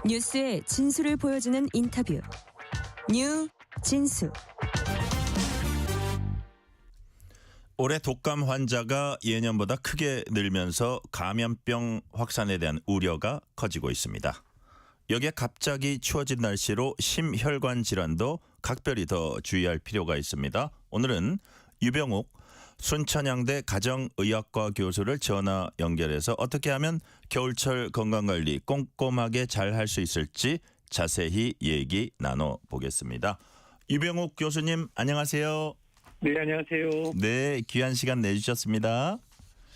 뉴스의 진수를 보여주는 인터뷰. 뉴 진수. 올해 독감 환자가 예년보다 크게 늘면서 감염병 확산에 대한 우려가 커지고 있습니다. 여기에 갑자기 추워진 날씨로 심혈관 질환도 각별히 더 주의할 필요가 있습니다. 오늘은 유병욱 순천향대 가정의학과 교수를 전화 연결해서 어떻게 하면 겨울철 건강관리 꼼꼼하게 잘 할 수 있을지 자세히 얘기 나눠보겠습니다. 유병욱 교수님 안녕하세요. 네, 안녕하세요. 네, 귀한 시간 내주셨습니다.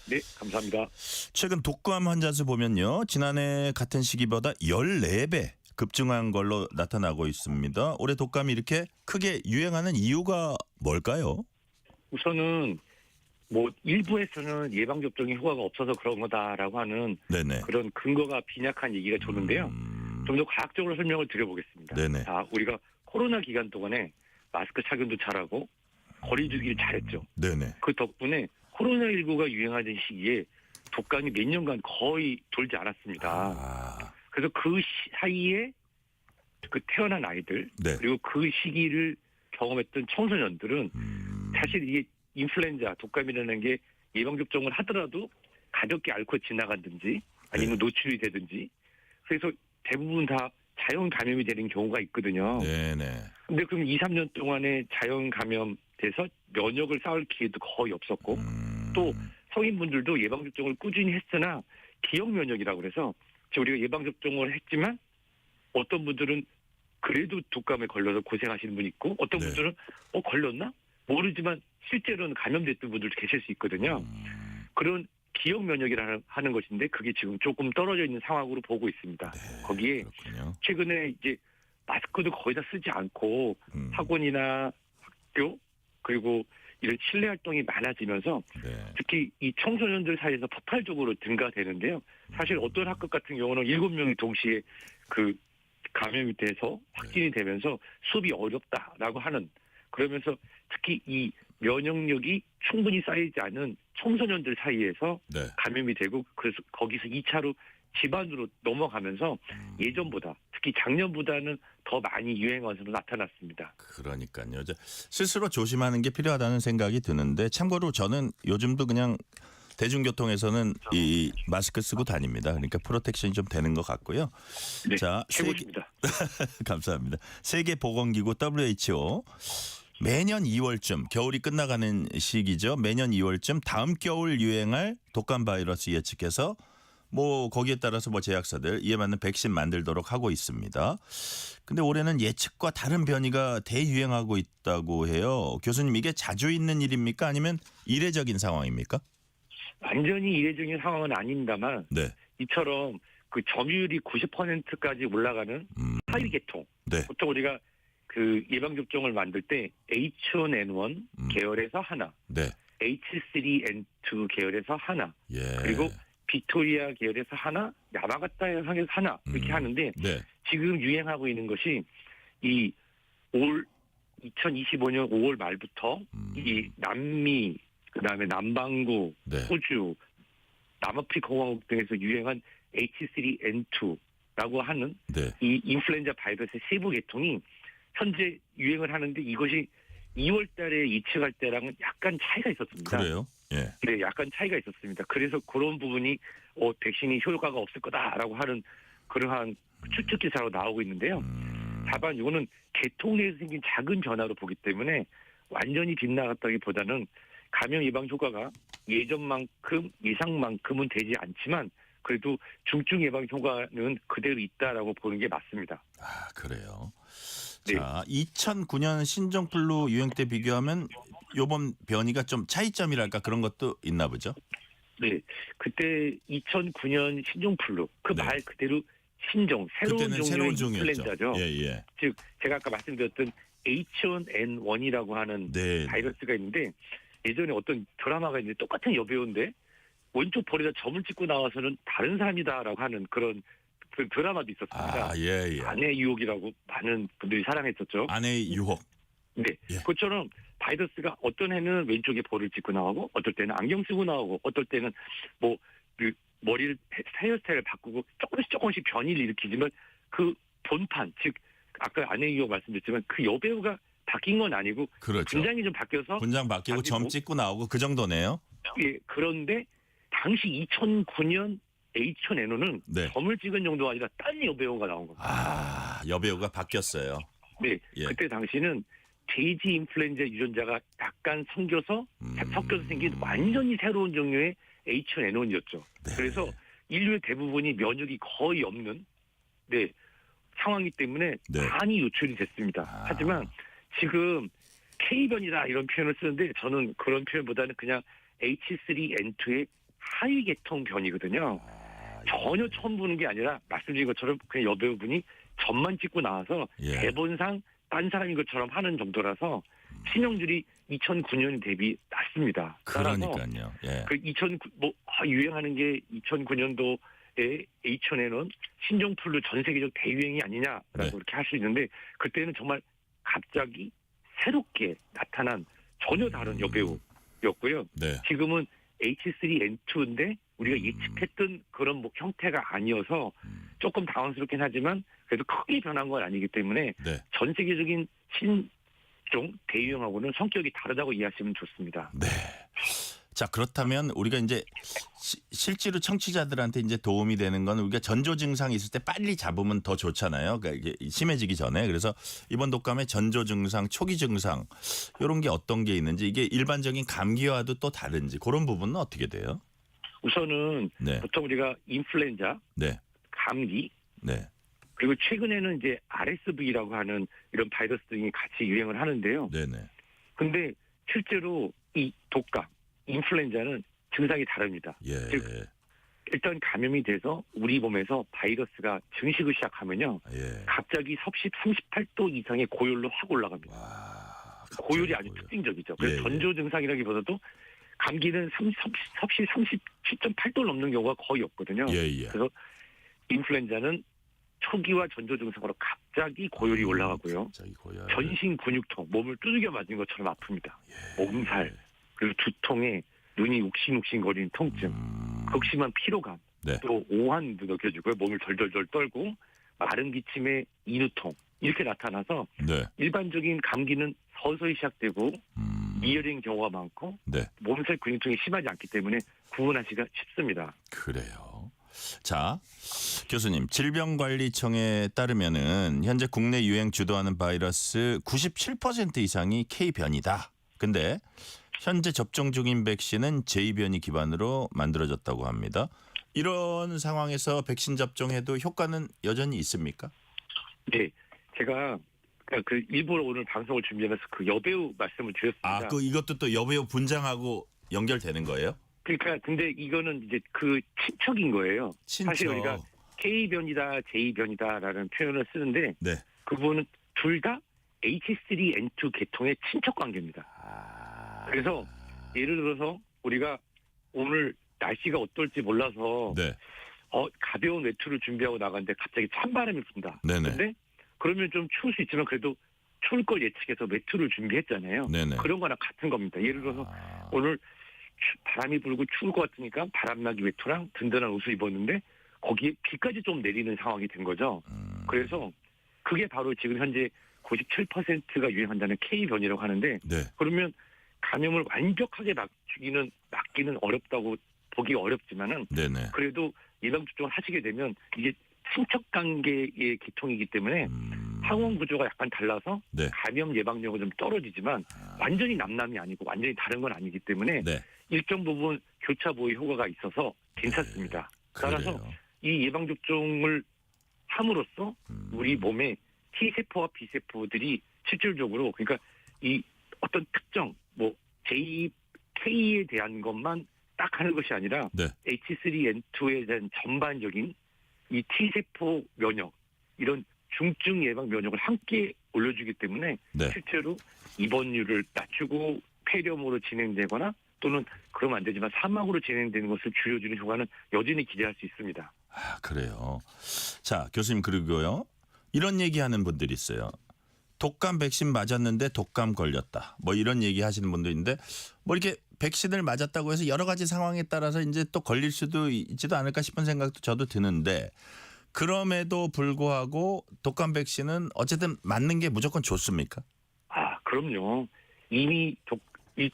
네, 감사합니다. 최근 독감 환자 수 보면요. 지난해 같은 시기보다 14배 급증한 걸로 나타나고 있습니다. 올해 독감이 이렇게 크게 유행하는 이유가 뭘까요? 우선은 일부에서는 예방접종이 효과가 없어서 그런 거다라고 하는 네네. 그런 근거가 빈약한 얘기가 도는데요. 좀 더 과학적으로 설명을 드려보겠습니다. 네네. 자, 우리가 코로나 기간 동안에 마스크 착용도 잘하고 거리 두기를 잘했죠. 네네. 그 덕분에 코로나19가 유행하던 시기에 독감이 몇 년간 거의 돌지 않았습니다. 아, 그래서 그 사이에 그 태어난 아이들 네. 그리고 그 시기를 경험했던 청소년들은 사실 이게 인플루엔자 독감이라는 게 예방접종을 하더라도 가볍게 앓고 지나간든지 아니면 노출이 되든지 그래서 대부분 다 자연 감염이 되는 경우가 있거든요. 네네. 근데 그럼 2, 3년 동안에 자연 감염돼서 면역을 쌓을 기회도 거의 없었고 또 성인분들도 예방접종을 꾸준히 했으나 기억 면역이라고 그래서 우리가 예방접종을 했지만 어떤 분들은 그래도 독감에 걸려서 고생하시는 분이 있고 어떤 네. 분들은 걸렸나? 모르지만 실제로는 감염됐던 분들도 계실 수 있거든요. 그런 기억 면역이라는 하는 것인데 그게 지금 조금 떨어져 있는 상황으로 보고 있습니다. 거기에 그렇군요. 최근에 이제 마스크도 거의 다 쓰지 않고 학원이나 학교 그리고 이런 실내 활동이 많아지면서 네. 특히 이 청소년들 사이에서 폭발적으로 증가되는데요. 사실 어떤 학급 같은 경우는 7명이 동시에 그 감염이 돼서 확진이 되면서 수업이 어렵다라고 하는 그러면서 특히 이 면역력이 충분히 쌓이지 않은 청소년들 사이에서 네. 감염이 되고 그래서 거기서 2차로 집안으로 넘어가면서 예전보다 특히 작년보다는 더 많이 유행 원으로 나타났습니다. 그러니까요. 이제 스스로 조심하는 게 필요하다는 생각이 드는데 참고로 저는 요즘도 그냥 대중교통에서는 이 마스크 쓰고 다닙니다. 그러니까 프로텍션이 좀 되는 것 같고요. 네, 자, 최고입니다. 감사합니다. 세계보건기구 WHO 매년 2월쯤 겨울이 끝나가는 시기죠. 매년 2월쯤 다음 겨울 유행할 독감 바이러스 예측해서 거기에 따라서 제약사들 이에 맞는 백신 만들도록 하고 있습니다. 근데 올해는 예측과 다른 변이가 대유행하고 있다고 해요. 교수님 이게 자주 있는 일입니까? 아니면 이례적인 상황입니까? 완전히 이례적인 상황은 아닙니다만 네. 이처럼 그 점유율이 90%까지 올라가는 하위 계통. 네. 보통 우리가 그 예방접종을 만들 때 H1N1 계열에서 하나, 네. H3N2 계열에서 하나, 예. 그리고 빅토리아 계열에서 하나, 야마가타 계열에서 하나 이렇게 하는데 네. 지금 유행하고 있는 것이 이 올 2025년 5월 말부터 이 남미 그다음에 남반구, 네. 호주, 남아프리카 공화국 등에서 유행한 H3N2라고 하는 네. 이 인플루엔자 바이러스의 세부 계통이 현재 유행을 하는데 이것이 2월 달에 예측할 때랑은 약간 차이가 있었습니다. 그래요? 예. 네, 약간 차이가 있었습니다. 그래서 그런 부분이 백신이 효과가 없을 거다라고 하는 그러한 추측 기사로 나오고 있는데요. 다만 이거는 계통 내에서 생긴 작은 변화로 보기 때문에 완전히 빗나갔다기보다는 감염 예방 효과가 예전만큼 예상만큼은 되지 않지만 그래도 중증 예방 효과는 그대로 있다라고 보는 게 맞습니다. 아, 그래요. 네. 자, 2009년 신종플루 유행 때 비교하면 요번 변이가 좀 차이점이랄까 그런 것도 있나 보죠? 네, 그때 2009년 신종플루 그 네. 말 그대로 신종 새로운 그때는 종류의 새로운 종이었죠. 인플루엔자죠. 예, 예. 즉 제가 아까 말씀드렸던 H1N1이라고 하는 네. 바이러스가 있는데 예전에 어떤 드라마가 있는데 똑같은 여배우인데 왼쪽 볼에다 점을 찍고 나와서는 다른 사람이다라고 하는 그런 그 드라마도 있었습니다. 아, 예, 예. 아내의 유혹이라고 많은 분들이 사랑했었죠. 아내의 유혹. 네, 예. 그처럼 바이러스가 어떤 해는 왼쪽에 볼을 찍고 나오고 어떨 때는 안경 쓰고 나오고 어떨 때는 머리를 헤어스타일을 바꾸고 조금씩 변이를 일으키지만 그 본판 즉 아까 안혜경 말씀드렸지만 그 여배우가 바뀐 건 아니고 그렇죠. 분장이 좀 바뀌어서 분장 바뀌고 점 찍고 나오고 그 정도네요. 예, 그런데 당시 2009년 H&N은 네. 점을 찍은 정도가 아니라 딴 여배우가 나온 겁니다. 아, 여배우가 바뀌었어요. 네, 예. 그때 당시는 돼지 인플루엔자 유전자가 약간 섞여서 생긴 완전히 새로운 종류의 H&N1이었죠. 네. 그래서 인류의 대부분이 면역이 거의 없는 상황이기 때문에 네. 많이 유출이 됐습니다. 하지만 지금 K변이다 이런 표현을 쓰는데 저는 그런 표현보다는 그냥 H3N2의 하위 계통 변이거든요. 전혀 처음 보는 게 아니라 말씀드린 것처럼 그냥 여배우분이 점만 찍고 나와서 예. 대본상 딴 사람인 것처럼 하는 정도라서 치명률이 2009년 대비 낮습니다. 따라서 그러니까요. 예. 그 유행하는 게 2009년도에 H&N은 신종플루 전 세계적 대유행이 아니냐라고 네. 그렇게 할 수 있는데 그때는 정말 갑자기 새롭게 나타난 전혀 다른 여배우였고요. 네. 지금은 H3N2인데 우리가 예측했던 그런 형태가 아니어서 조금 당황스럽긴 하지만 그래도 크게 변한 건 아니기 때문에 네. 전 세계적인 신종 대유행하고는 성격이 다르다고 이해하시면 좋습니다. 네. 자, 그렇다면 우리가 이제 실제로 청취자들한테 이제 도움이 되는 건 우리가 전조 증상이 있을 때 빨리 잡으면 더 좋잖아요. 그러니까 이게 심해지기 전에. 그래서 이번 독감의 전조 증상, 초기 증상 이런 게 어떤 게 있는지 이게 일반적인 감기와도 또 다른지 그런 부분은 어떻게 돼요? 우선은 네. 보통 우리가 인플루엔자, 네. 감기, 네. 그리고 최근에는 이제 RSV라고 하는 이런 바이러스 등이 같이 유행을 하는데요. 네, 네. 근데 실제로 이 독감, 인플루엔자는 증상이 다릅니다. 예. 즉 일단 감염이 돼서 우리 몸에서 바이러스가 증식을 시작하면요. 예. 갑자기 섭씨 38도 이상의 고열로 확 올라갑니다. 와. 고열이 아주 특징적이죠. 그래서 예, 예. 전조 증상이라기보다도 감기는 섭씨 37.8도 넘는 경우가 거의 없거든요. 예, 예. 그래서 인플루엔자는 초기와 전조 증상으로 갑자기 고열이 올라가고요. 갑자기 고열. 전신 근육통, 몸을 두들겨 맞은 것처럼 아픕니다. 예. 몸살, 그리고 두통에 눈이 욱신욱신거리는 통증, 극심한 피로감, 네. 또 오한도 느껴지고요. 몸을 덜덜덜 떨고 마른 기침에 인후통 이렇게 나타나서 네. 일반적인 감기는 서서히 시작되고 이어진 경우가 많고 네. 몸살 근육통이 심하지 않기 때문에 구분하기가 쉽습니다. 그래요. 자, 교수님, 질병관리청에 따르면은 현재 국내 유행 주도하는 바이러스 97% 이상이 K변이다. 근데 현재 접종 중인 백신은 J변이 기반으로 만들어졌다고 합니다. 이런 상황에서 백신 접종해도 효과는 여전히 있습니까? 네, 제가 그 일부러 오늘 방송을 준비하면서 그 여배우 말씀을 드렸습니다. 아, 이것도 또 여배우 분장하고 연결되는 거예요? 그러니까 근데 이거는 이제 그 친척인 거예요. 친척. 사실 우리가 K변이다, J변이다라는 표현을 쓰는데 네. 그분은 둘 다 H3N2 계통의 친척 관계입니다. 그래서 예를 들어서 우리가 오늘 날씨가 어떨지 몰라서 네. 가벼운 외투를 준비하고 나갔는데 갑자기 찬바람이 분다. 네네. 근데 그러면 좀 추울 수 있지만 그래도 추울 걸 예측해서 외투를 준비했잖아요. 네네. 그런 거랑 같은 겁니다. 예를 들어서 오늘 바람이 불고 추울 것 같으니까 바람나기 외투랑 든든한 옷을 입었는데 거기에 비까지 좀 내리는 상황이 된 거죠. 그래서 그게 바로 지금 현재 97%가 유행한다는 K변이라고 하는데 네. 그러면 감염을 완벽하게 막기는 어렵다고 보기가 어렵지만은 네네. 그래도 예방접종을 하시게 되면 이게 친척 관계의 계통이기 때문에 항원 구조가 약간 달라서 네. 감염 예방력은 좀 떨어지지만 완전히 남남이 아니고 완전히 다른 건 아니기 때문에 네. 일정 부분 교차 보호 효과가 있어서 괜찮습니다. 따라서 그래요. 이 예방접종을 함으로써 우리 몸에 T세포와 B세포들이 실질적으로 그러니까 이 어떤 특정 K에 대한 것만 딱 하는 것이 아니라 네. H3N2에 대한 전반적인 이 T세포 면역 이런 중증 예방 면역을 함께 올려주기 때문에 네. 실제로 입원율을 낮추고 폐렴으로 진행되거나 또는 그러면 안 되지만 사망으로 진행되는 것을 줄여주는 효과는 여전히 기대할 수 있습니다. 아, 그래요. 자, 교수님 그리고요. 이런 얘기하는 분들이 있어요. 독감 백신 맞았는데 독감 걸렸다. 뭐 이런 얘기 하시는 분도 있는데 뭐 이렇게 백신을 맞았다고 해서 여러 가지 상황에 따라서 이제 또 걸릴 수도 있지도 않을까 싶은 생각도 저도 드는데 그럼에도 불구하고 독감 백신은 어쨌든 맞는 게 무조건 좋습니까? 그럼요. 이미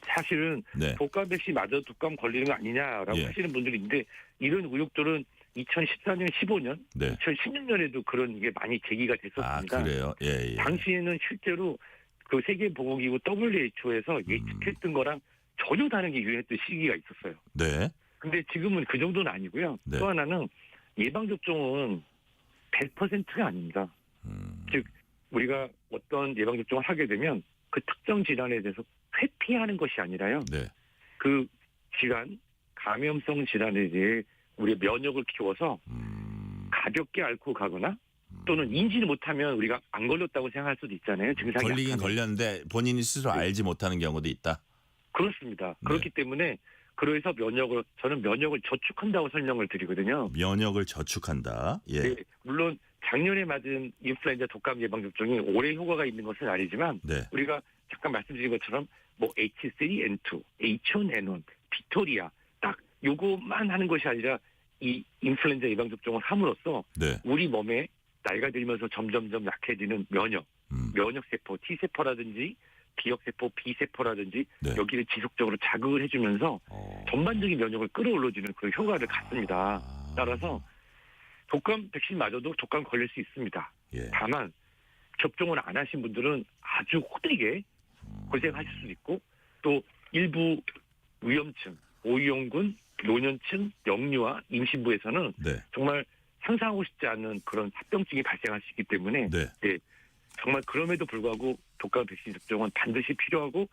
사실은 네. 독감 백신 맞아도 독감 걸리는 거 아니냐라고 예. 하시는 분들이 있는데 이런 의혹들은 2014년, 15년, 네. 2016년에도 그런 게 많이 제기가 됐었습니다. 그래요? 예. 당시에는 실제로 그 세계보건기구 WHO에서 예측했던 거랑 전혀 다른 게 유행했던 시기가 있었어요. 네. 근데 지금은 그 정도는 아니고요. 네. 또 하나는 예방접종은 100%가 아닙니다. 즉 우리가 어떤 예방접종을 하게 되면 그 특정 질환에 대해서 회피하는 것이 아니라요. 네. 그 질환, 감염성 질환에 대해 우리의 면역을 키워서 가볍게 앓고 가거나 또는 인지를 못하면 우리가 안 걸렸다고 생각할 수도 있잖아요. 증상이 걸리긴 약하면. 걸렸는데 본인이 스스로 네. 알지 못하는 경우도 있다. 그렇습니다. 네. 그렇기 때문에 그래서 저는 면역을 저축한다고 설명을 드리거든요. 면역을 저축한다. 예. 네, 물론 작년에 맞은 인플루엔자 독감 예방접종이 오래 효과가 있는 것은 아니지만 네. 우리가 잠깐 말씀드린 것처럼 뭐 H3N2, H1N1, 빅토리아 딱 요것만 하는 것이 아니라 이 인플루엔자 예방접종을 함으로써 네. 우리 몸에 나이가 들면서 점점점 약해지는 면역세포, T세포라든지 기억세포, B세포라든지 네. 여기를 지속적으로 자극을 해주면서 전반적인 면역을 끌어올려주는 그런 효과를 갖습니다. 따라서 독감 백신 맞아도 독감 걸릴 수 있습니다. 예. 다만 접종을 안 하신 분들은 아주 호되게 고생하실 수도 있고 또 일부 위험층, 오이용군, 노년층, 영유아, 임신부에서는 네. 정말 상상하고 싶지 않은 그런 합병증이 발생할 수 있기 때문에 네. 정말 그럼에도 불구하고 독감 백신 접종은 반드시 필요하고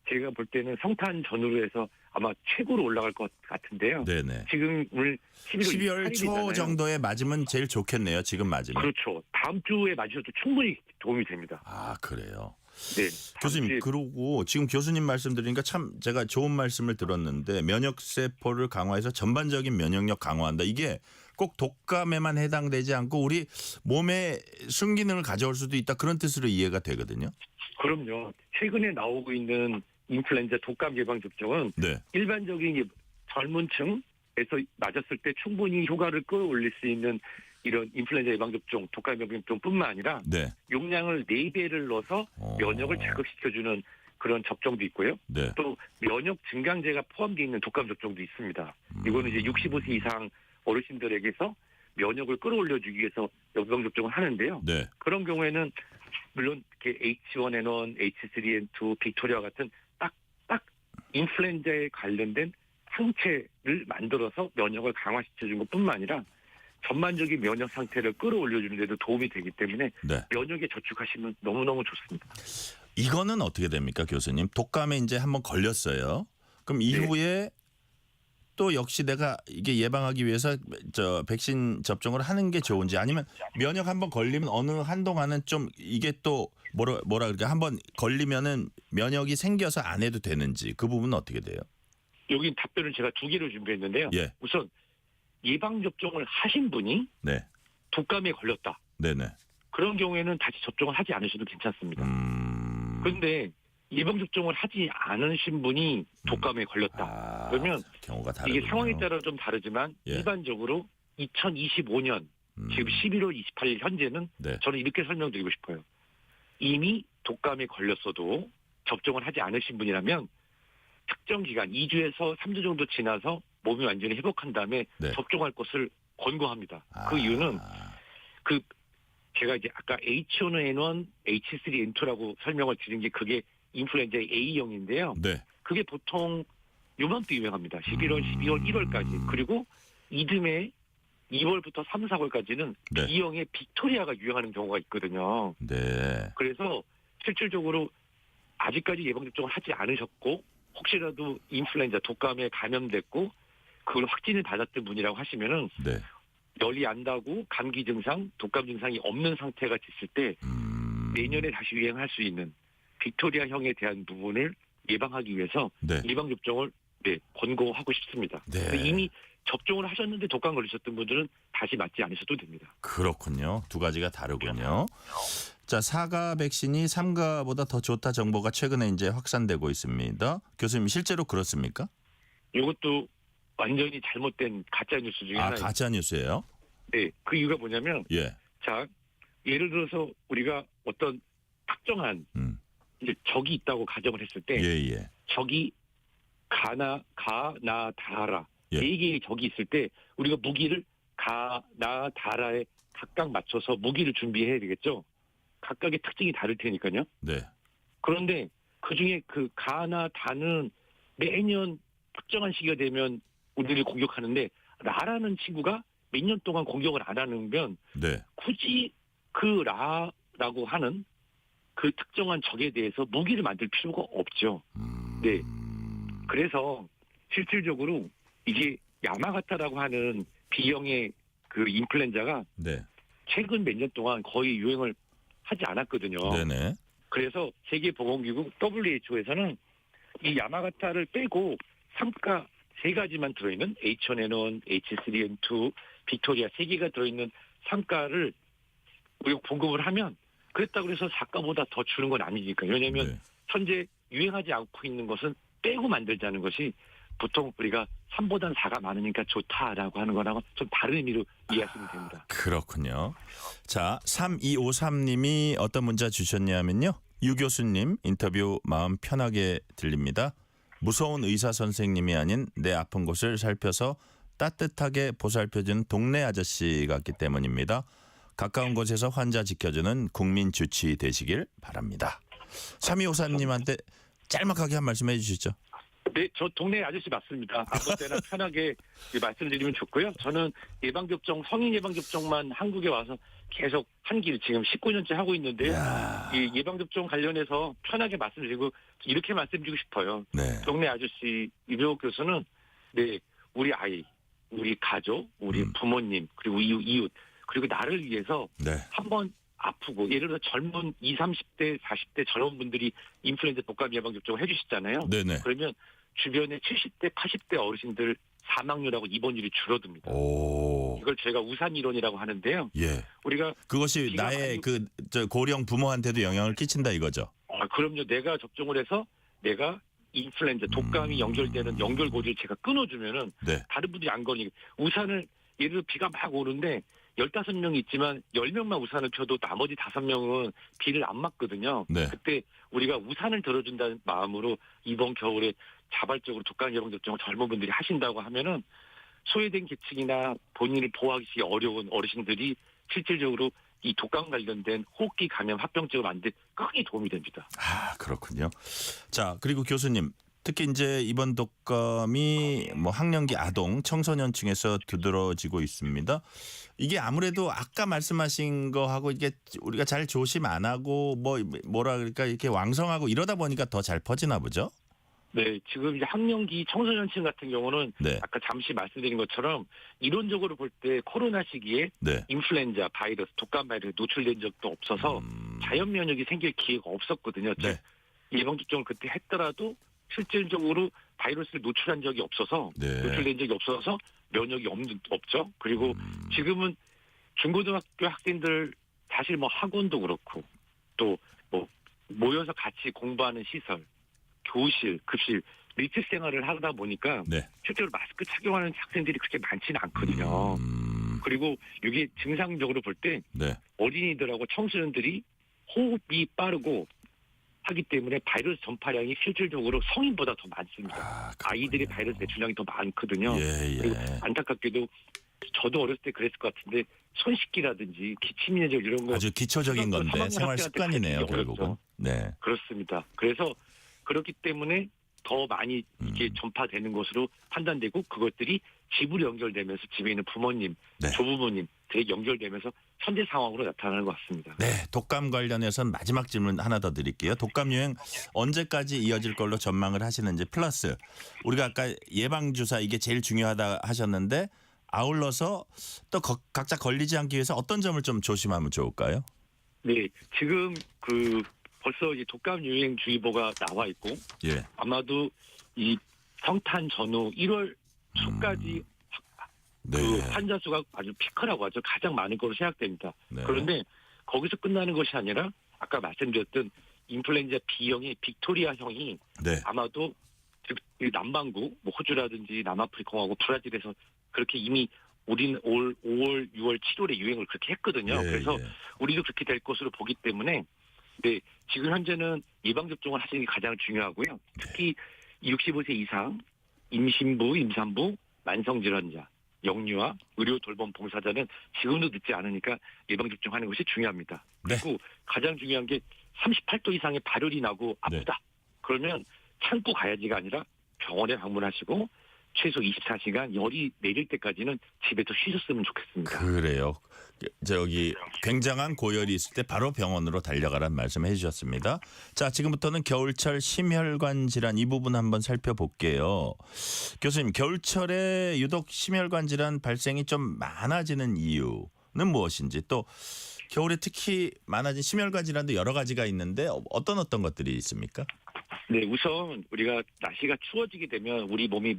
제가 볼 때는 성탄 전후로 해서 아마 최고로 올라갈 것 같은데요. 네네. 지금 오늘 12월 초 28일이잖아요. 정도에 맞으면 제일 좋겠네요. 지금 맞으면. 그렇죠. 다음 주에 맞으셔도 충분히 도움이 됩니다. 그래요. 네. 교수님, 그러고 지금 교수님 말씀 드리니까 참 제가 좋은 말씀을 들었는데 면역세포를 강화해서 전반적인 면역력 강화한다. 이게 꼭 독감에만 해당되지 않고 우리 몸의 순기능을 가져올 수도 있다. 그런 뜻으로 이해가 되거든요. 그럼요. 최근에 나오고 있는 인플루엔자 독감 예방접종은 네. 일반적인 젊은 층에서 맞았을 때 충분히 효과를 끌어올릴 수 있는 이런 인플루엔자 예방접종, 독감 예방접종뿐만 아니라 네. 용량을 4배를 넣어서 면역을 자극시켜주는 그런 접종도 있고요. 네. 또 면역 증강제가 포함되어 있는 독감 접종도 있습니다. 이거는 이제 65세 이상 어르신들에게서 면역을 끌어올려주기 위해서 예방접종을 하는데요. 네. 그런 경우에는 물론 이렇게 H1N1, H3N2, 빅토리아 같은 딱 인플루엔자에 관련된 항체를 만들어서 면역을 강화시켜준 것뿐만 아니라 전반적인 면역 상태를 끌어올려주는 데도 도움이 되기 때문에 네. 면역에 저축하시면 너무너무 좋습니다. 이거는 어떻게 됩니까, 교수님? 독감에 이제 한번 걸렸어요. 그럼 이후에 또 역시 내가 이게 예방하기 위해서 백신 접종을 하는 게 좋은지 아니면 면역 한번 걸리면 어느 한동안은 좀 이게 또 뭐라 그럴까 한번 걸리면은 면역이 생겨서 안 해도 되는지 그 부분은 어떻게 돼요? 여기 답변을 제가 2개로 준비했는데요. 예. 우선 예방접종을 하신 분이 네. 독감에 걸렸다. 네네. 그런 경우에는 다시 접종을 하지 않으셔도 괜찮습니다. 그런데 예방접종을 하지 않으신 분이 독감에 걸렸다. 그러면 경우가 다르군요. 이게 상황에 따라 좀 다르지만 예. 일반적으로 2025년 지금 11월 28일 현재는 네. 저는 이렇게 설명드리고 싶어요. 이미 독감에 걸렸어도 접종을 하지 않으신 분이라면 특정 기간 2주에서 3주 정도 지나서 몸이 완전히 회복한 다음에 네. 접종할 것을 권고합니다. 그 이유는 제가 이제 아까 H1N1, H3N2라고 설명을 드린 게 그게 인플루엔자의 A형인데요. 네. 그게 보통 요맘때 유행합니다. 11월, 12월, 1월까지. 그리고 이듬해 2월부터 3, 4월까지는 네. B형의 빅토리아가 유행하는 경우가 있거든요. 네. 그래서 실질적으로 아직까지 예방접종을 하지 않으셨고 혹시라도 인플루엔자 독감에 감염됐고 그걸 확진을 받았던 분이라고 하시면은 네. 열이 안 나고 감기 증상, 독감 증상이 없는 상태가 됐을 때 내년에 다시 유행할 수 있는 빅토리아형에 대한 부분을 예방하기 위해서 네. 예방접종을 권고하고 싶습니다. 네. 이미 접종을 하셨는데 독감 걸리셨던 분들은 다시 맞지 않으셔도 됩니다. 그렇군요. 두 가지가 다르군요. 자, 4가 백신이 3가보다 더 좋다 정보가 최근에 이제 확산되고 있습니다. 교수님 실제로 그렇습니까? 이것도 완전히 잘못된 가짜 뉴스 중에 하나입니다. 가짜 뉴스예요? 네, 그 이유가 뭐냐면 예. 자, 예를 들어서 우리가 어떤 특정한 이제 적이 있다고 가정을 했을 때 예. 적이 가나다라 예. 4개의 적이 있을 때 우리가 무기를 가나다라에 각각 맞춰서 무기를 준비해야 되겠죠. 각각의 특징이 다를 테니까요. 네. 그런데 그중에 그 가나다는 매년 특정한 시기가 되면 우리를 공격하는데 라라는 친구가 몇 년 동안 공격을 안 하면 네. 굳이 그 라라고 하는 그 특정한 적에 대해서 무기를 만들 필요가 없죠. 네. 그래서 실질적으로 이게 야마가타라고 하는 B형의 그 인플루엔자가 네. 최근 몇 년 동안 거의 유행을 하지 않았거든요. 네네. 그래서 세계보건기구 WHO에서는 이 야마가타를 빼고 3가 3가지만 들어있는 H1N1, H3N2, 빅토리아 3개가 들어있는 3가를 우리가 공급을 하면 그랬다고 해서 4가보다 더 주는 건 아니니까. 왜냐하면 네. 현재 유행하지 않고 있는 것은 빼고 만들자는 것이 보통 우리가 3보다는 4가 많으니까 좋다라고 하는 거랑은 좀 다른 의미로 이해하시면 됩니다. 그렇군요. 자, 3253님이 어떤 문자 주셨냐면요. 유 교수님 인터뷰 마음 편하게 들립니다. 무서운 의사 선생님이 아닌 내 아픈 곳을 살펴서 따뜻하게 보살펴주는 동네 아저씨 같기 때문입니다. 가까운 곳에서 환자 지켜주는 국민 주치 되시길 바랍니다. 3254님한테 짤막하게 한 말씀 해주시죠. 네, 저 동네 아저씨 맞습니다. 아무 때나 편하게 말씀드리면 좋고요. 저는 예방접종, 성인 예방접종만 한국에 와서 계속 한 길 지금 19년째 하고 있는데요. 이 예방접종 관련해서 편하게 말씀드리고 이렇게 말씀드리고 싶어요. 네. 동네 아저씨 이병옥 교수는 네, 우리 아이, 우리 가족, 우리 부모님 그리고 이웃 그리고 나를 위해서 네. 한번 아프고 예를 들어 젊은 20, 30대, 40대 젊은 분들이 인플루엔자 독감 예방접종을 해주시잖아요. 네네. 그러면 주변에 70대, 80대 어르신들 사망률하고 입원율이 줄어듭니다. 오. 이걸 제가 우산 이론이라고 하는데요. 예. 우리가 그것이 나의 고령 부모한테도 영향을 끼친다 이거죠. 그럼요. 내가 접종을 해서 내가 인플루엔자 독감이 연결되는 연결고리를 제가 끊어주면은 네. 다른 분들이 안 걸리게 우산을 예를 들어 비가 막 오는데 15명이 있지만 10명만 우산을 펴도 나머지 5명은 비를 안 맞거든요. 네. 그때 우리가 우산을 들어준다는 마음으로 이번 겨울에 자발적으로 독감 예방접종을 젊은 분들이 하신다고 하면은 소외된 계층이나 본인을 보호하기 어려운 어르신들이 실질적으로 이 독감 관련된 호흡기 감염 합병증을 만든 데 크게 도움이 됩니다. 그렇군요. 자, 그리고 교수님 특히 이제 이번 독감이 뭐 학령기 아동 청소년층에서 두드러지고 있습니다. 이게 아무래도 아까 말씀하신 거하고 이게 우리가 잘 조심 안 하고 뭐라 그럴까 이렇게 왕성하고 이러다 보니까 더 잘 퍼지나 보죠. 네, 지금 이제 학령기 청소년층 같은 경우는 네. 아까 잠시 말씀드린 것처럼 이론적으로 볼 때 코로나 시기에 네. 인플루엔자 바이러스, 독감 바이러스에 노출된 적도 없어서 자연 면역이 생길 기회가 없었거든요. 네. 즉 예방접종을 그때 했더라도 실질적으로 바이러스를 노출한 적이 없어서 네. 노출된 적이 없어서 면역이 없죠. 그리고 지금은 중고등학교 학생들 사실 뭐 학원도 그렇고 또 뭐 모여서 같이 공부하는 시설, 교실, 급실, 밀집 생활을 하다 보니까 네. 실제로 마스크 착용하는 학생들이 그렇게 많지는 않거든요. 그리고 이게 증상적으로 볼 때 네. 어린이들하고 청소년들이 호흡이 빠르고 하기 때문에 바이러스 전파량이 실질적으로 성인보다 더 많습니다. 아이들이 바이러스 배출량이 더 많거든요. 예. 그리고 안타깝게도 저도 어렸을 때 그랬을 것 같은데 손 씻기라든지 기침이나 이런 거 아주 기초적인 건데 생활 습관이네요 결국은. 네. 그렇습니다. 그래서 그렇기 때문에 더 많이 이게 전파되는 것으로 판단되고 그것들이 집으로 연결되면서 집에 있는 부모님, 네. 조부모님들에 연결되면서 현재 상황으로 나타나는 것 같습니다. 네, 독감 관련해서는 마지막 질문 하나 더 드릴게요. 독감 유행 언제까지 이어질 걸로 전망을 하시는지 플러스 우리가 아까 예방주사 이게 제일 중요하다 하셨는데 아울러서 또 각자 걸리지 않기 위해서 어떤 점을 좀 조심하면 좋을까요? 네, 지금 벌써 이 독감 유행주의보가 나와 있고 예. 아마도 이 성탄 전후 1월 초까지 네. 그 환자 수가 아주 피크라고 하죠. 가장 많은 걸로 생각됩니다. 네. 그런데 거기서 끝나는 것이 아니라 아까 말씀드렸던 인플루엔자 B형의 빅토리아형이 네. 아마도 이 남반구, 뭐 호주라든지 남아프리카 공화국, 브라질에서 그렇게 이미 우리는 올 5월, 6월, 7월에 유행을 그렇게 했거든요. 예, 그래서 예. 우리도 그렇게 될 것으로 보기 때문에 네, 지금 현재는 예방접종을 하시는 게 가장 중요하고요. 특히 65세 이상, 임신부, 임산부, 만성질환자, 영유아, 의료 돌봄 봉사자는 지금도 늦지 않으니까 예방접종하는 것이 중요합니다. 네. 그리고 가장 중요한 게 38도 이상의 발열이 나고 아프다. 그러면 참고 가야지가 아니라 병원에 방문하시고 최소 24시간 열이 내릴 때까지는 집에서 쉬셨으면 좋겠습니다. 그래요. 저기 굉장한 고열이 있을 때 바로 병원으로 달려가란 말씀 해주셨습니다. 자, 지금부터는 겨울철 심혈관 질환 이 부분 한번 살펴볼게요. 교수님, 겨울철에 유독 심혈관 질환 발생이 좀 많아지는 이유는 무엇인지, 또 겨울에 특히 많아진 심혈관 질환도 여러 가지가 있는데 어떤 것들이 있습니까? 네, 우선 우리가 날씨가 추워지게 되면 우리 몸이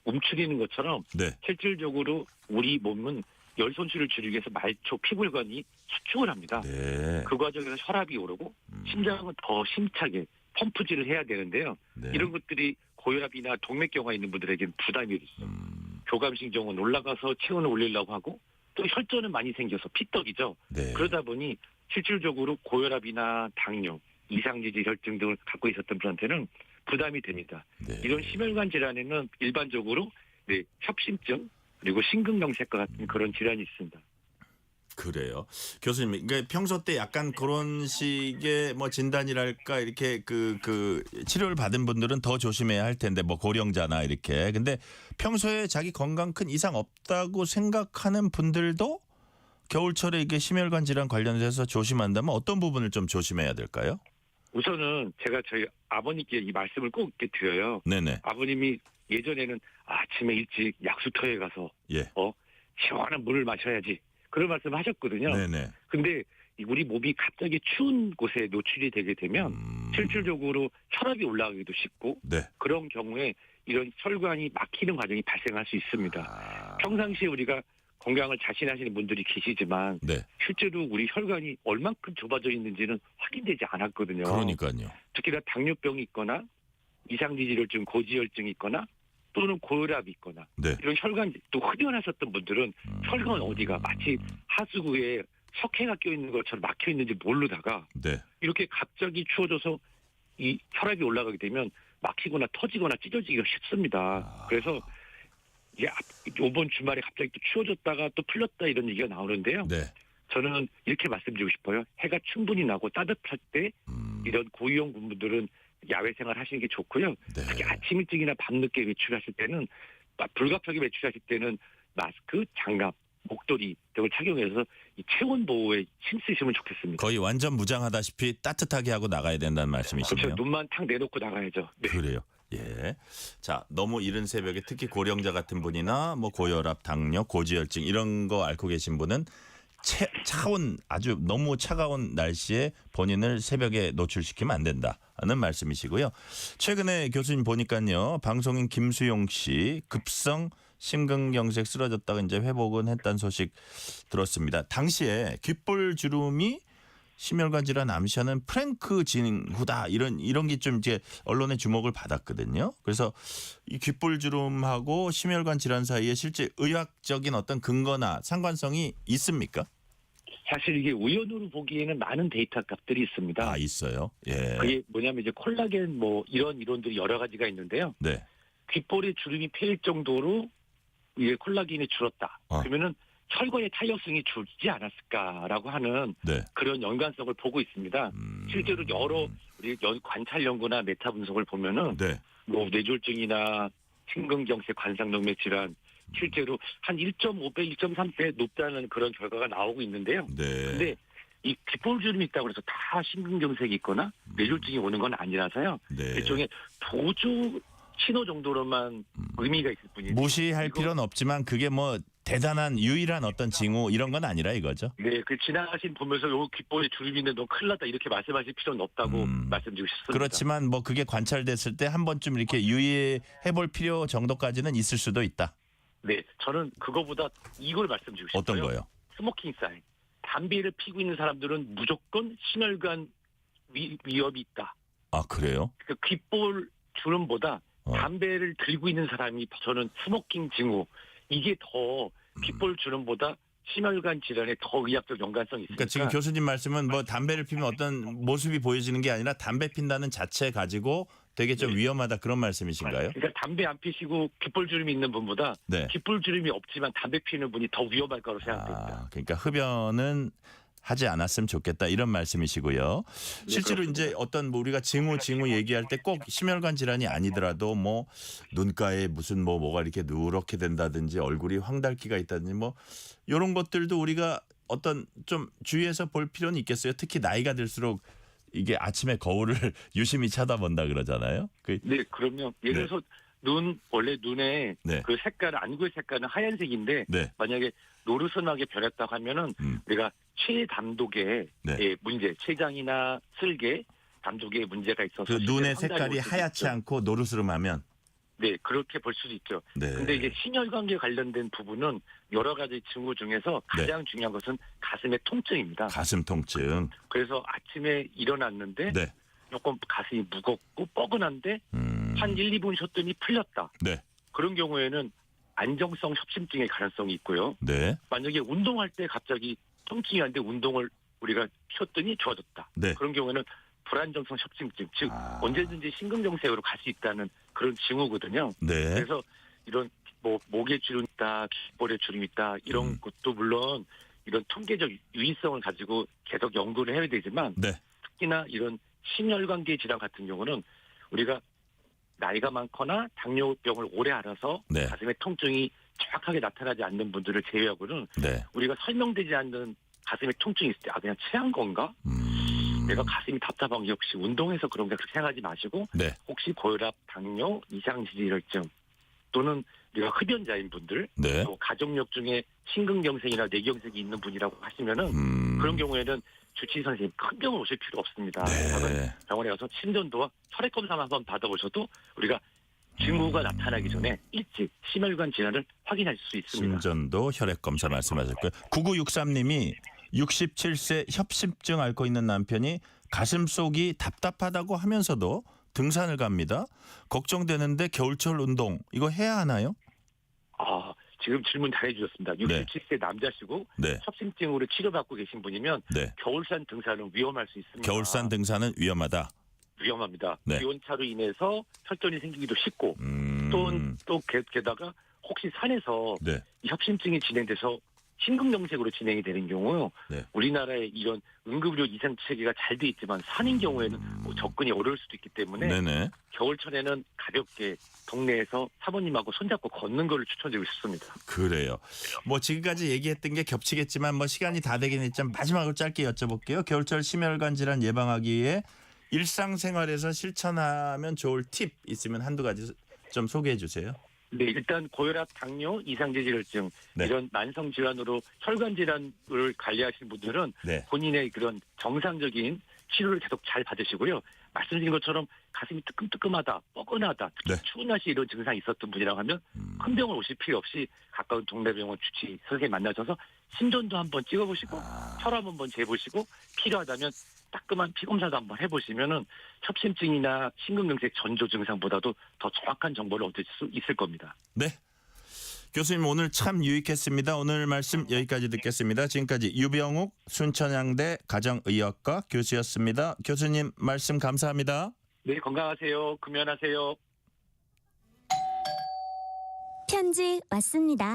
움츠리는 것처럼 네. 실질적으로 우리 몸은 열 손실을 줄이기 위해서 말초 피골관이 수축을 합니다. 네. 그 과정에서 혈압이 오르고 심장은 더 심차게 펌프질을 해야 되는데요. 네. 이런 것들이 고혈압이나 동맥경화 있는 분들에게는 부담이 있어요. 교감신경은 올라가서 체온을 올리려고 하고 또 혈전은 많이 생겨서 피떡이죠. 네. 그러다 보니 실질적으로 고혈압이나 당뇨, 이상지질 혈증 등을 갖고 있었던 분한테는 부담이 됩니다. 네. 이런 심혈관 질환에는 일반적으로 네, 협심증 그리고 심근경색과 같은 그런 질환이 있습니다. 그래요. 교수님, 그러니까 평소 때 약간 그런 식의 뭐 진단이랄까 이렇게 그 치료를 받은 분들은 더 조심해야 할 텐데 뭐 고령자나 이렇게. 근데 평소에 자기 건강 큰 이상 없다고 생각하는 분들도 겨울철에 이게 심혈관 질환 관련해서 조심한다면 어떤 부분을 좀 조심해야 될까요? 우선은 제가 저희 아버님께 이 말씀을 꼭 이렇게 드려요. 네네. 아버님이 예전에는 아침에 일찍 약수터에 가서 예. 시원한 물을 마셔야지 그런 말씀을 하셨거든요. 네네. 근데 우리 몸이 갑자기 추운 곳에 노출이 되게 되면 실질적으로 혈압이 올라가기도 쉽고 네. 그런 경우에 이런 혈관이 막히는 과정이 발생할 수 있습니다. 평상시에 우리가 건강을 자신하시는 분들이 계시지만 네. 실제로 우리 혈관이 얼만큼 좁아져 있는지는 확인되지 않았거든요. 그러니까요. 특히나 당뇨병이 있거나 이상지질혈증, 고지혈증이 있거나 또는 고혈압이 있거나 네. 이런 혈관 또 흡연하셨던 분들은 혈관 어디가 마치 하수구에 석회가 껴있는 것처럼 막혀 있는지 모르다가 네. 이렇게 갑자기 추워져서 이 혈압이 올라가게 되면 막히거나 터지거나 찢어지기가 쉽습니다. 그래서 이제 이번 주말에 갑자기 또 추워졌다가 또 풀렸다 이런 얘기가 나오는데요. 네. 저는 이렇게 말씀드리고 싶어요. 해가 충분히 나고 따뜻할 때 이런 고위험 분들은 야외 생활 하시는 게 좋고요. 네. 특히 아침 일찍이나 밤늦게 외출하실 때는 불가피하게 외출하실 때는 마스크, 장갑, 목도리 등을 착용해서 이 체온 보호에 힘쓰시면 좋겠습니다. 거의 완전 무장하다시피 따뜻하게 하고 나가야 된다는 말씀이시네요. 그렇죠. 눈만 탁 내놓고 나가야죠. 네. 그래요. 예. 자, 너무 이른 새벽에 특히 고령자 같은 분이나 뭐 고혈압, 당뇨, 고지혈증 이런 거 앓고 계신 분은 차온 아주 너무 차가운 날씨에 본인을 새벽에 노출시키면 안 된다는 말씀이시고요. 최근에 교수님 보니까요. 방송인 김수용 씨 급성 심근경색 쓰러졌다가 이제 회복은 했다는 소식 들었습니다. 당시에 귓볼 주름이 심혈관 질환 암시하는 프랭크 징후다 이런 게 좀 이제 언론의 주목을 받았거든요. 그래서 이 귓볼 주름하고 심혈관 질환 사이에 실제 의학적인 어떤 근거나 상관성이 있습니까? 사실 이게 우연으로 보기에는 많은 데이터 값들이 있습니다. 아, 있어요. 예. 그게 뭐냐면 이제 콜라겐 뭐 이런 이론들이 여러 가지가 있는데요. 네. 귓볼에 주름이 패일 정도로 이게 콜라겐이 줄었다. 그러면은 혈관의 탄력성이 줄지 않았을까라고 하는 네. 그런 연관성을 보고 있습니다. 실제로 여러 우리 관찰 연구나 메타 분석을 보면은 네. 뭐 뇌졸중이나 심근경색, 관상동맥 질환 실제로 한 1.5배, 1.3배 높다는 그런 결과가 나오고 있는데요. 네. 근데 이 귓볼 주름이 있다고 해서 다 심근경색이 있거나 뇌졸중이 오는 건 아니라서요. 네. 일종의 보조 신호 정도로만 의미가 있을 뿐이죠. 무시할 필요는 없지만 그게 뭐 대단한 유일한 어떤 징후 이런 건 아니라 이거죠. 네, 그 지나가신 보면서 요 귓볼에 주름이 있는데 너 큰일 났다 이렇게 말씀하실 필요는 없다고 말씀드리고 싶습니다. 그렇지만 뭐 그게 관찰됐을 때 한 번쯤 이렇게 유의해 볼 필요 정도까지는 있을 수도 있다. 네, 저는 그거보다 이걸 말씀드리고 싶어요. 어떤 거요? 스모킹 사인. 담배를 피고 있는 사람들은 무조건 심혈관 위협이 있다. 아, 그래요? 그 귓볼 주름보다 담배를 들고 있는 사람이 저는 스모킹 징후 이게 더 귓볼 주름보다 심혈관 질환에 더 의학적 연관성이 있으니까. 그러니까 지금 교수님 말씀은 뭐 담배를 피면 어떤 모습이 보여지는 게 아니라 담배 핀다는 자체 가지고 되게 좀 위험하다 그런 말씀이신가요? 그러니까 담배 안 피시고 귓볼 주름이 있는 분보다 네. 귓볼 주름이 없지만 담배 피는 분이 더 위험할 거라고 생각됩니다. 그러니까 흡연은 하지 않았으면 좋겠다 이런 말씀이시고요. 실제로 이제 어떤 뭐 우리가 징후 얘기할 때 꼭 심혈관 질환이 아니더라도 뭐 눈가에 무슨 뭐가 이렇게 누렇게 된다든지 얼굴이 황달기가 있다든지 뭐 이런 것들도 우리가 어떤 좀 주의해서 볼 필요는 있겠어요. 특히 나이가 들수록 이게 아침에 거울을 유심히 쳐다본다 그러잖아요. 네, 그럼요. 예를 들어서 원래 눈에 네. 그 색깔, 안구의 색깔은 하얀색인데 네. 만약에 노르스름하게 변했다고 하면은 우리가 췌담독의 네. 문제, 췌장이나 슬개, 담독에 문제가 있어서 그 눈의 실제로 색깔이 황달이 올 수도 하얗지 있죠. 않고 노르스름하면 네, 그렇게 볼 수도 있죠. 네. 근데 이제 심혈관계 관련된 부분은 여러 가지 징후 중에서 가장 중요한 것은 가슴의 통증입니다. 가슴 통증. 그래서 아침에 일어났는데 네. 조금 가슴이 무겁고 뻐근한데 한 1, 2분 쉬었더니 풀렸다. 네. 그런 경우에는 안정성 협심증의 가능성이 있고요. 네. 만약에 운동할 때 갑자기 통증이 왔는데 운동을 우리가 쉬었더니 좋아졌다. 네. 그런 경우에는 불안정성 협심증, 즉 언제든지 심근경색으로 갈 수 있다는 그런 징후거든요. 네. 그래서 이런 뭐 목에 주름이 있다, 귓볼에 주름이 있다 이런 것도 물론 이런 통계적 유의성을 가지고 계속 연구를 해야 되지만 네. 특히나 이런 심혈관계 질환 같은 경우는 우리가 나이가 많거나 당뇨병을 오래 앓아서 네. 가슴에 통증이 정확하게 나타나지 않는 분들을 제외하고는 네. 우리가 설명되지 않는 가슴에 통증이 있을 때 그냥 체한 건가? 내가 가슴이 답답한 게 혹시 운동해서 그런가 그렇게 생각하지 마시고 네. 혹시 고혈압, 당뇨, 이상지질혈증 또는 우리가 흡연자인 분들 네. 또 가족력 중에 심근경색이나 뇌경색이 있는 분이라고 하시면은 그런 경우에는 주치의 선생님 큰 병원 오실 필요 없습니다. 네. 병원에 가서 심전도와 혈액 검사만 한번 받아보셔도 우리가 징후가 나타나기 전에 일찍 심혈관 질환을 확인할 수 있습니다. 심전도 혈액 검사 말씀하셨고요. 9963님이 67세 협심증 앓고 있는 남편이 가슴속이 답답하다고 하면서도 등산을 갑니다. 걱정되는데 겨울철 운동 이거 해야 하나요? 지금 질문 잘해주셨습니다. 67세 남자시고 네. 협심증으로 치료받고 계신 분이면 네. 겨울산 등산은 위험할 수 있습니다. 겨울산 등산은 위험하다. 위험합니다. 네. 기온차로 인해서 혈전이 생기기도 쉽고 또 게다가 혹시 산에서 네. 이 협심증이 진행돼서 심근경색으로 진행이 되는 경우 네. 우리나라의 이런 응급의료 이상 체계가 잘 돼 있지만 산인 경우에는 뭐 접근이 어려울 수도 있기 때문에 네네. 겨울철에는 가볍게 동네에서 사모님하고 손잡고 걷는 걸 추천드리고 싶습니다. 그래요. 뭐 지금까지 얘기했던 게 겹치겠지만 뭐 시간이 다 되긴 했지만 마지막으로 짧게 여쭤볼게요. 겨울철 심혈관 질환 예방하기 위해 일상생활에서 실천하면 좋을 팁 있으면 한두 가지 좀 소개해 주세요. 네, 일단 고혈압, 당뇨, 이상지질혈증 네. 이런 만성 질환으로 혈관 질환을 관리하시는 분들은 네. 본인의 그런 정상적인 치료를 계속 잘 받으시고요. 말씀드린 것처럼 가슴이 뜨끔뜨끔하다, 뻐근하다, 특히 네. 추운 날씨에 이런 증상이 있었던 분이라고 하면 큰 병원 오실 필요 없이 가까운 동네 병원 주치 선생님 만나셔서 심전도 한번 찍어보시고 혈압 한번 재보시고 필요하다면 따끔한 피검사도 한번 해보시면은 협심증이나 심근경색 전조 증상보다도 더 정확한 정보를 얻을 수 있을 겁니다. 네. 교수님 오늘 참 유익했습니다. 오늘 말씀 여기까지 듣겠습니다. 지금까지 유병욱 순천향대 가정의학과 교수였습니다. 교수님 말씀 감사합니다. 네, 건강하세요. 금연하세요. 편지 왔습니다.